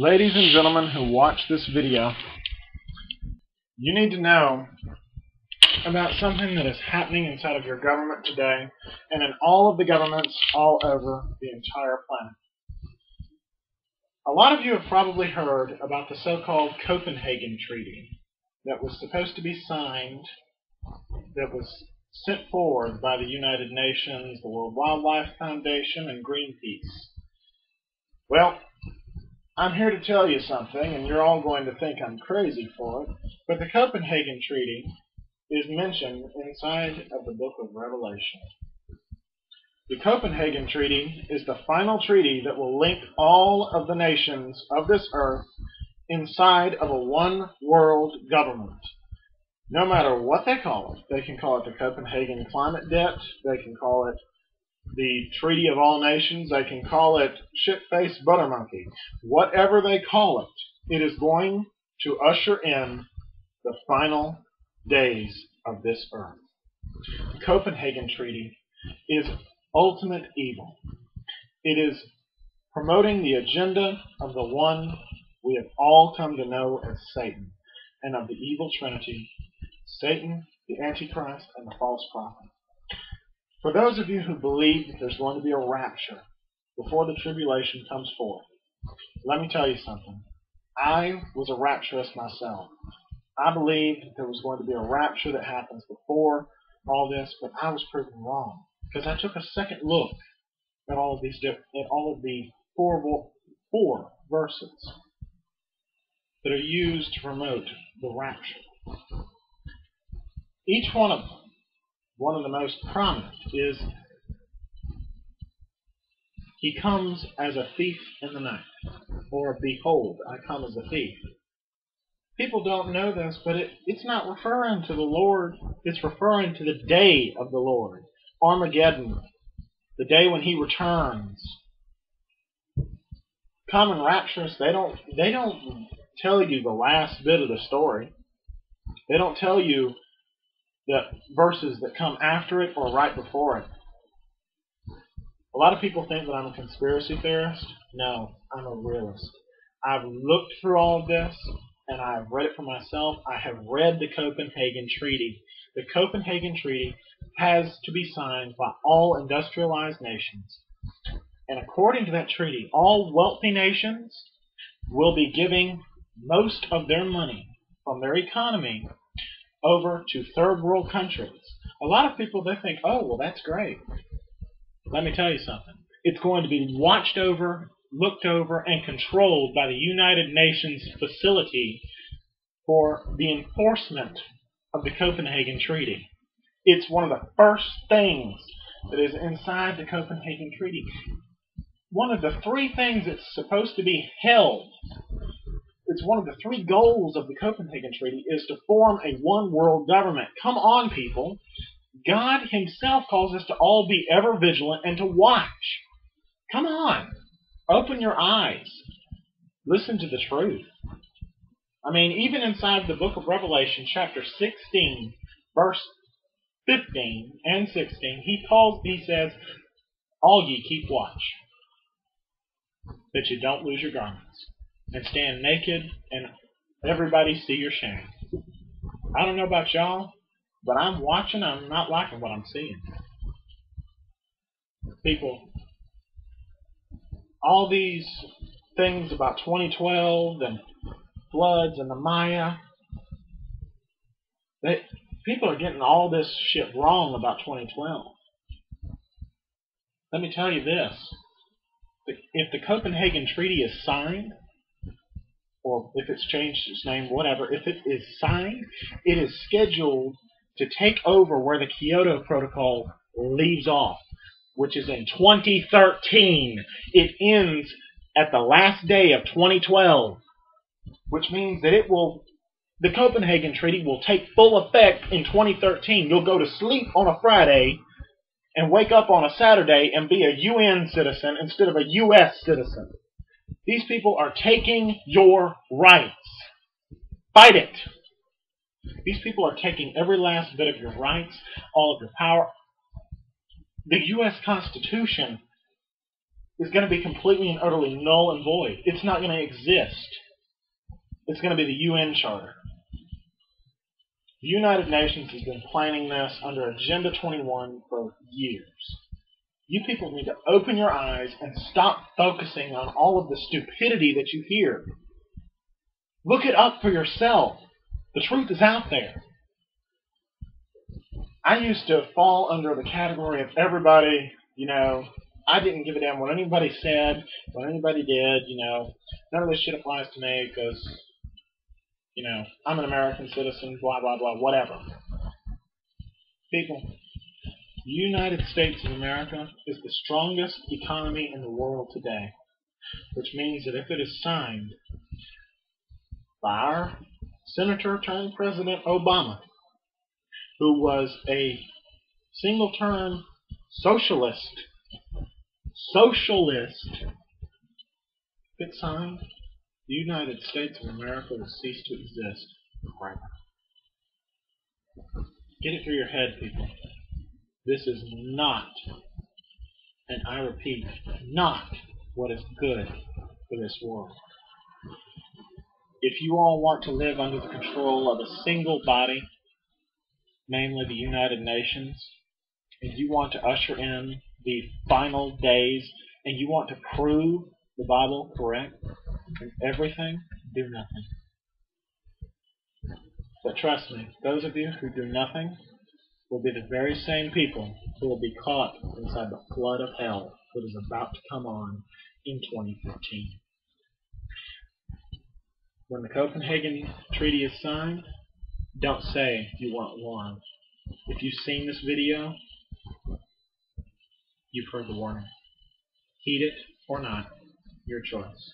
Ladies and gentlemen who watch this video, you need to know about something that is happening inside of your government today and in all of the governments all over the entire planet. A lot of you have probably heard about the so-called Copenhagen Treaty that was supposed to be signed, that was sent forward by the United Nations, the World Wildlife Foundation, and Greenpeace. Well, I'm here to tell you something, and you're all going to think I'm crazy for it, but the Copenhagen Treaty is mentioned inside of the book of Revelation. The Copenhagen Treaty is the final treaty that will link all of the nations of this earth inside of a one world government. No matter what they call it. They can call it the Copenhagen Climate Debt, they can call it the Treaty of All Nations, they can call it shit-faced butter monkey. Whatever they call it, it is going to usher in the final days of this earth. The Copenhagen Treaty is ultimate evil. It is promoting the agenda of the one we have all come to know as Satan, and of the evil trinity, Satan, the Antichrist, and the false prophet. For those of you who believe that there's going to be a rapture before the tribulation comes forth, let me tell you something. I was a rapturist myself. I believed that there was going to be a rapture that happens before all this, but I was proven wrong because I took a second look at all of the four verses that are used to promote the rapture. Each one of them, one of the most prominent is, he comes as a thief in the night, or behold, I come as a thief. People don't know this, but it's not referring to the Lord, it's referring to the day of the Lord, Armageddon, the day when He returns. Common rapturists, they don't tell you the last bit of the story. They don't tell you the verses that come after it or right before it. A lot of people think that I'm a conspiracy theorist. No, I'm a realist. I've looked through all of this, and I've read it for myself. I have read the Copenhagen Treaty. The Copenhagen Treaty has to be signed by all industrialized nations. And according to that treaty, all wealthy nations will be giving most of their money from their economy over to third world countries. A lot of people, they think, oh, well, that's great. Let me tell you something. It's going to be watched over, looked over, and controlled by the United Nations facility for the enforcement of the Copenhagen Treaty. It's one of the first things that is inside the Copenhagen Treaty. One of the three things that's supposed to be held, it's one of the three goals of the Copenhagen Treaty, is to form a one world government. Come on, people. God Himself calls us to all be ever vigilant and to watch. Come on. Open your eyes. Listen to the truth. I mean, even inside the book of Revelation, chapter 16, verse 15 and 16, He says, all ye keep watch, that you don't lose your garments, and stand naked, and everybody see your shame. I don't know about y'all, but I'm watching, I'm not liking what I'm seeing. People, all these things about 2012 and floods and the Maya, people are getting all this shit wrong about 2012. Let me tell you this. If the Copenhagen Treaty is signed, or if it's changed its name, whatever, if it is signed, it is scheduled to take over where the Kyoto Protocol leaves off, which is in 2013. It ends at the last day of 2012, which means that the Copenhagen Treaty will take full effect in 2013. You'll go to sleep on a Friday and wake up on a Saturday and be a UN citizen instead of a US citizen. These people are taking your rights. Fight it. These people are taking every last bit of your rights, all of your power. The U.S. Constitution is going to be completely and utterly null and void. It's not going to exist. It's going to be the UN Charter. The United Nations has been planning this under Agenda 21 for years. You people need to open your eyes and stop focusing on all of the stupidity that you hear. Look it up for yourself. The truth is out there. I used to fall under the category of everybody, I didn't give a damn what anybody said, what anybody did, none of this shit applies to me because, I'm an American citizen, blah, blah, blah, whatever. People, the United States of America is the strongest economy in the world today, which means that if it is signed by our Senator turned President Obama, who was a single-term socialist, if it's signed, the United States of America will cease to exist forever. Get it through your head, people. This is not, and I repeat, not what is good for this world. If you all want to live under the control of a single body, namely the United Nations, and you want to usher in the final days, and you want to prove the Bible correct in everything, do nothing. But trust me, those of you who do nothing will be the very same people who will be caught inside the flood of hell that is about to come on in 2015. When the Copenhagen Treaty is signed, don't say you weren't warned. If you've seen this video, you've heard the warning. Heed it or not, your choice.